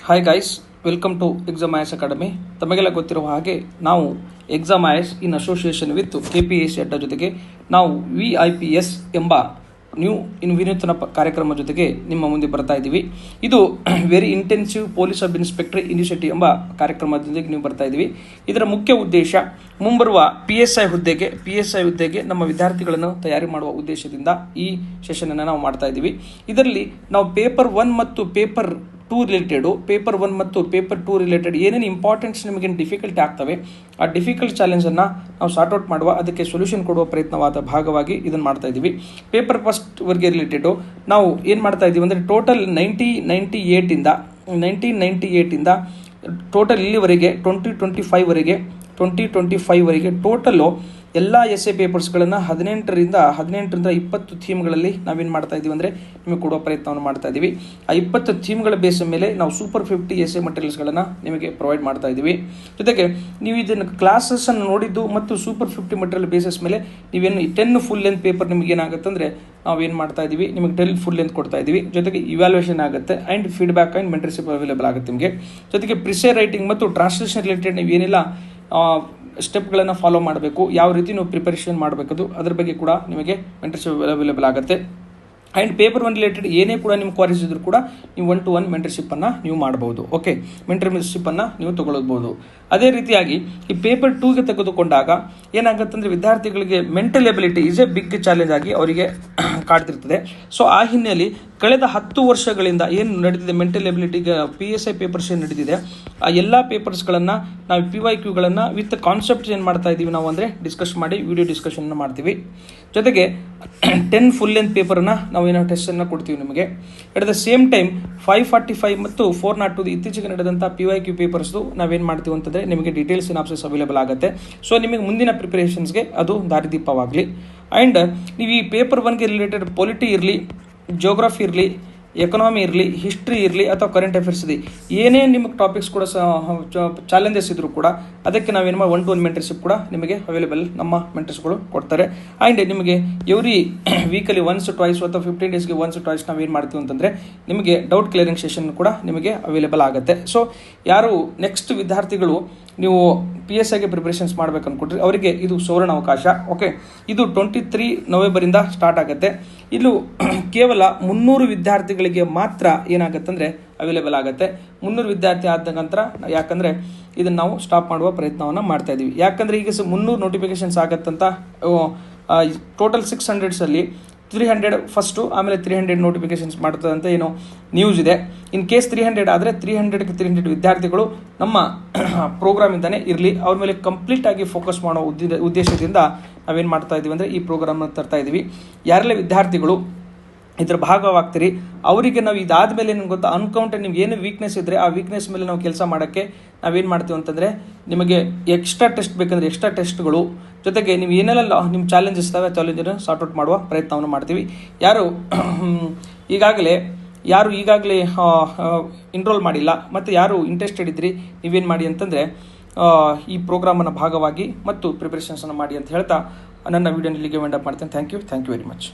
Hi guys, welcome to exam IS academy. ತಮಗೆಲ್ಲ ಗೊತ್ತಿರುವ ಹಾಗೆ ನಾವು exam IS in association with KPSC ಅಡ್ಡ ಜೊತೆಗೆ ನಾವು VIPS ಎಂಬ ವಿನೂತನ ಕಾರ್ಯಕ್ರಮ ಜೊತೆಗೆ ನಿಮ್ಮ ಮುಂದೆ ಬರ್ತಾ ಇದ್ದೀವಿ. ಇದು very intensive police sub inspector initiative ಎಂಬ ಕಾರ್ಯಕ್ರಮದೊಂದಿಗೆ ನೀವು ಬರ್ತಾ ಇದ್ದೀವಿ. ಇದರ ಮುಖ್ಯ ಉದ್ದೇಶ ಮುಂಬರುವ PSI ಹುದ್ದೆಗೆ ನಮ್ಮ ವಿದ್ಯಾರ್ಥಿಗಳನ್ನು ತಯಾರಿ ಮಾಡುವ ಉದ್ದೇಶದಿಂದ ಈ ಸೆಷನ್ ಅನ್ನು ನಾವು ಮಾಡ್ತಾ ಇದ್ದೀವಿ. ಇದರಲ್ಲಿ ನಾವು ಪೇಪರ್ 1 ಮತ್ತು ಪೇಪರ್ 2 ರಿಲೇಟೆಡ್ ಏನೇನು ಇಂಪಾರ್ಟೆಂಟ್ಸ್ ನಿಮಗೆ ಡಿಫಿಕಲ್ಟಿ ಆಗ್ತವೆ, ಆ ಡಿಫಿಕಲ್ಟ್ ಚಾಲೆಂಜನ್ನು ನಾವು ಸಾರ್ಟ್ಔಟ್ ಮಾಡುವ, ಅದಕ್ಕೆ ಸೊಲ್ಯೂಷನ್ ಕೊಡುವ ಪ್ರಯತ್ನವಾದ ಭಾಗವಾಗಿ ಇದನ್ನು ಮಾಡ್ತಾ ಇದ್ದೀವಿ. ಪೇಪರ್ ಫಸ್ಟ್ ವರ್ಗೆ ರಿಲೇಟೆಡು ನಾವು ಏನು ಮಾಡ್ತಾ ಇದ್ದೀವಿ ಅಂದರೆ ಟೋಟಲ್ 1998 ಇಂದ ಟೋಟಲ್ ಇಲ್ಲಿವರೆಗೆ 2025 ವರೆಗೆ ಟೋಟಲ್ಲು ಎಲ್ಲ ಎಸ್ಎ ಪೇಪರ್ಸ್ಗಳನ್ನು 18ರಿಂದ 20 ಥೀಮ್ಗಳಲ್ಲಿ ನಾವೇನು ಮಾಡ್ತಾ ಇದ್ದೀವಿ ಅಂದರೆ ನಿಮಗೆ ಕೊಡುವ ಪ್ರಯತ್ನವನ್ನು ಮಾಡ್ತಾ ಇದ್ದೀವಿ. ಆ 20 ಥೀಮ್ಗಳ ಬೇಸ್ ಮೇಲೆ ನಾವು ಸೂಪರ್ 50 ಎಸ್ಎ ಮಟೀರಿಯಲ್ಸ್ಗಳನ್ನು ನಿಮಗೆ ಪ್ರೊವೈಡ್ ಮಾಡ್ತಾ ಇದ್ದೀವಿ. ಜೊತೆಗೆ ನೀವು ಇದನ್ನು ಕ್ಲಾಸಸ್ಸನ್ನು ನೋಡಿದ್ದು ಮತ್ತು ಸೂಪರ್ 50 ಮಟೀರಿಯಲ್ ಬೇಸಿಸ್ ಮೇಲೆ ನೀವೇನು 10 ಫುಲ್ ಲೆಂತ್ ಪೇಪರ್ ನಿಮಗೆ ಏನಾಗುತ್ತೆ ಅಂದರೆ ನಾವೇನು ಮಾಡ್ತಾ ಇದ್ದೀವಿ, ನಿಮಗೆ 10 ಫುಲ್ ಲೆಂತ್ ಕೊಡ್ತಾ ಇದ್ದೀವಿ. ಜೊತೆಗೆ ಇವ್ಯಾಲ್ಯೂಯೇಷನ್ ಆಗುತ್ತೆ and feedback and mentorship available ಆಗುತ್ತೆ ನಿಮಗೆ. ಜೊತೆಗೆ ಪ್ರಿಸೆ ರೈಟಿಂಗ್ ಮತ್ತು ಟ್ರಾನ್ಸ್ಲೇಷನ್ ರಿಲೇಟೆಡ್ ನೀವು ಏನೆಲ್ಲ ಸ್ಟೆಪ್ಗಳನ್ನು ಫಾಲೋ ಮಾಡಬೇಕು, ಯಾವ ರೀತಿ ನೀವು ಪ್ರಿಪರೇಷನ್ ಮಾಡಬೇಕದು ಅದ್ರ ಬಗ್ಗೆ ಕೂಡ ನಿಮಗೆ ಮೆಂಟರ್ಶಿಪ್ ಅವೈಲೇಬಲ್ ಆಗುತ್ತೆ. ಆ್ಯಂಡ್ ಪೇಪರ್ 1 ರಿಲೇಟೆಡ್ ಏನೇ ಕೂಡ ನಿಮ್ಮ ಕ್ವಾರೀಸ್ ಇದ್ರೂ ಕೂಡ ನೀವು 1-to-1 ಮೆಂಟರ್ಶಿಪ್ಪನ್ನು ನೀವು ಮಾಡ್ಬೋದು. ಓಕೆ, ಮೆಂಟರ್ಶಿಪ್ಪನ್ನು ನೀವು ತೊಗೊಳ್ಬೋದು. ಅದೇ ರೀತಿಯಾಗಿ ಈ ಪೇಪರ್ 2ಗೆ ತೆಗೆದುಕೊಂಡಾಗ ಏನಾಗುತ್ತೆ ಅಂದರೆ ವಿದ್ಯಾರ್ಥಿಗಳಿಗೆ mental ability is a big challenge ಆಗಿ ಅವರಿಗೆ ಕಾಡ್ತಿರ್ತದೆ. ಸೊ ಆ ಹಿನ್ನೆಲೆಯಲ್ಲಿ ಕಳೆದ 10 ವರ್ಷಗಳಿಂದ ಏನು ನಡೆದಿದೆ ಮೆಂಟಲ್ ಎಬಿಲಿಟಿಗೆ PSI ಪೇಪರ್ಸ್ ಏನು ನಡೆದಿದೆ, ಆ ಎಲ್ಲ ಪೇಪರ್ಸ್ಗಳನ್ನು ನಾವು PYQಗಳನ್ನು ವಿತ್ ಕಾನ್ಸೆಪ್ಟ್ಸ್ ಏನು ಮಾಡ್ತಾ ಇದ್ದೀವಿ ನಾವು ಅಂದರೆ ಡಿಸ್ಕಸ್ ಮಾಡಿ ವಿಡಿಯೋ ಡಿಸ್ಕಷನ್ನ ಮಾಡ್ತೀವಿ. ಜೊತೆಗೆ 10 ಫುಲ್ ಲೆಂತ್ ಪೇಪರನ್ನು ನಾವು ಏನೋ ಟೆಸ್ಟನ್ನು ಕೊಡ್ತೀವಿ ನಿಮಗೆ. ಎಟ್ ದ ಸೇಮ್ ಟೈಮ್ 545 ಮತ್ತು 402 ಇತ್ತೀಚೆಗೆ ನಡೆದಂಥ PYQ ಪೇಪರ್ಸ್ದು ನಾವೇನು ಮಾಡ್ತೀವಿ ಅಂತಂದರೆ ನಿಮಗೆ ಡೀಟೇಲ್ಸ್ ಸಿನಾಪ್ಸಿಸ್ ಅವೈಲೇಬಲ್ ಆಗುತ್ತೆ. ಸೊ ನಿಮಗೆ ಮುಂದಿನ ಪ್ರಿಪರೇಷನ್ಸ್ಗೆ ಅದು ದಾರಿದೀಪವಾಗಲಿ. ಆ್ಯಂಡ್ ನೀವು ಈ ಪೇಪರ್ 1ಗೆ ರಿಲೇಟೆಡ್ ಪೊಲಿಟಿ ಇರಲಿ, ಜಿಯೋಗ್ರಫಿ ಇರಲಿ, ಎಕನಾಮಿ ಇರಲಿ, ಹಿಸ್ಟ್ರಿ ಇರಲಿ ಅಥವಾ ಕರೆಂಟ್ ಅಫೇರ್ಸ್ ಇದೆ, ಏನೇ ನಿಮಗೆ ಟಾಪಿಕ್ಸ್ ಕೂಡ ಚಾಲೆಂಜಸ್ ಇದ್ದರೂ ಕೂಡ ಅದಕ್ಕೆ ನಾವೇನು 1-to-1 ಮೆಂಟರ್ಶಿಪ್ ಕೂಡ ನಿಮಗೆ ಅವೈಲೇಬಲ್ ನಮ್ಮ ಮೆಂಟರ್ಸ್ಗಳು ಕೊಡ್ತಾರೆ. ಆ್ಯಂಡ್ ನಿಮಗೆ ಎವ್ರಿ ವೀಕಲ್ಲಿ ಒನ್ಸ್ ಟ್ವೈಸ್ ಅಥವಾ 15 ಡೇಸ್ಗೆ ಒನ್ಸ್ ಟ್ವೈಸ್ ನಾವೇನು ಮಾಡ್ತೀವಿ ಅಂತಂದರೆ ನಿಮಗೆ ಡೌಟ್ ಕ್ಲಿಯರಿಂಗ್ ಸೆಷನ್ ಕೂಡ ನಿಮಗೆ ಅವೈಲೇಬಲ್ ಆಗುತ್ತೆ. ಸೊ ಯಾರು ನೆಕ್ಸ್ಟ್ ವಿದ್ಯಾರ್ಥಿಗಳು ನೀವು PSIಗೆ ಪ್ರಿಪರೇಷನ್ಸ್ ಮಾಡ್ಬೇಕು ಅಂದ್ಕೊಟ್ರಿ ಅವರಿಗೆ ಇದು ಸುವರ್ಣ ಅವಕಾಶ. ಓಕೆ, ಇದು 23 ನವೆಂಬರಿಂದ ಸ್ಟಾರ್ಟ್ ಆಗುತ್ತೆ. ಇದು ಕೇವಲ 300 ವಿದ್ಯಾರ್ಥಿಗಳಿಗೆ ಮಾತ್ರ ಏನಾಗುತ್ತೆ ಅಂದರೆ ಅವೈಲೇಬಲ್ ಆಗುತ್ತೆ. 300 ವಿದ್ಯಾರ್ಥಿ ಆದ ನಂತರ ಯಾಕಂದರೆ ಇದನ್ನು ನಾವು ಸ್ಟಾಪ್ ಮಾಡುವ ಪ್ರಯತ್ನವನ್ನು ಮಾಡ್ತಾ ಇದ್ದೀವಿ. ಯಾಕಂದರೆ ಈಗ 300 ನೋಟಿಫಿಕೇಶನ್ಸ್ ಆಗತ್ತಂತ ಟೋಟಲ್ 600 300 ಫಸ್ಟು, ಆಮೇಲೆ 300 ನೋಟಿಫಿಕೇಶನ್ಸ್ ಮಾಡ್ತದೆ ಅಂತ ಏನೋ ನ್ಯೂಸ್ ಇದೆ. ಇನ್ ಕೇಸ್ 300 ಆದರೆ 300 ವಿದ್ಯಾರ್ಥಿಗಳು ನಮ್ಮ ಪ್ರೋಗ್ರಾಮಿಂದನೇ ಇರಲಿ, ಅವ್ರ ಮೇಲೆ ಕಂಪ್ಲೀಟ್ ಆಗಿ ಫೋಕಸ್ ಮಾಡೋ ಉದ್ದೇಶದಿಂದ ನಾವೇನು ಮಾಡ್ತಾ ಇದ್ದೀವಿ ಅಂದರೆ ಈ ಪ್ರೋಗ್ರಾಮ್ನ ತರ್ತಾ ಇದ್ದೀವಿ. ಯಾರೆಲ್ಲ ವಿದ್ಯಾರ್ಥಿಗಳು ಇದ್ರ ಭಾಗವಾಗ್ತೀರಿ ಅವರಿಗೆ ನಾವು ಇದಾದ ಮೇಲೆ ನಿಮ್ಗೆ ಗೊತ್ತಾ ಅನ್ಕೌಂಟೆಡ್ ನಿಮ್ಗೆ ಏನು ವೀಕ್ನೆಸ್ ಇದ್ದರೆ ಆ ವೀಕ್ನೆಸ್ ಮೇಲೆ ನಾವು ಕೆಲಸ ಮಾಡೋಕ್ಕೆ ನಾವೇನು ಮಾಡ್ತೀವಿ ಅಂತಂದರೆ ನಿಮಗೆ ಎಕ್ಸ್ಟ್ರಾ ಟೆಸ್ಟ್ ಬೇಕಂದರೆ ಎಕ್ಸ್ಟ್ರಾ ಟೆಸ್ಟ್ಗಳು, ಜೊತೆಗೆ ನೀವು ಏನೆಲ್ಲ ನಿಮ್ಮ ಚಾಲೆಂಜಸ್ ಇದ್ದಾವೆ ಚಾಲೆಂಜನ್ನು ಸಾರ್ಟ್ಔಟ್ ಮಾಡುವ ಪ್ರಯತ್ನವನ್ನು ಮಾಡ್ತೀವಿ. ಯಾರು ಈಗಾಗಲೇ ಎನ್ರೋಲ್ ಮಾಡಿಲ್ಲ ಮತ್ತು ಯಾರು ಇಂಟ್ರೆಸ್ಟೆಡ್ ಇದ್ರಿ ನೀವೇನು ಮಾಡಿ ಅಂತಂದರೆ ಈ ಪ್ರೋಗ್ರಾಮನ್ನು ಭಾಗವಾಗಿ ಮತ್ತು ಪ್ರಿಪರೇಷನ್ಸನ್ನು ಮಾಡಿ ಅಂತ ಹೇಳ್ತಾ ನನ್ನ ವಿಡಿಯೋನ ಇಲ್ಲಿಗೆ ವೈಂಡ್ ಅಪ್ ಮಾಡ್ತೇನೆ. Thank you very much.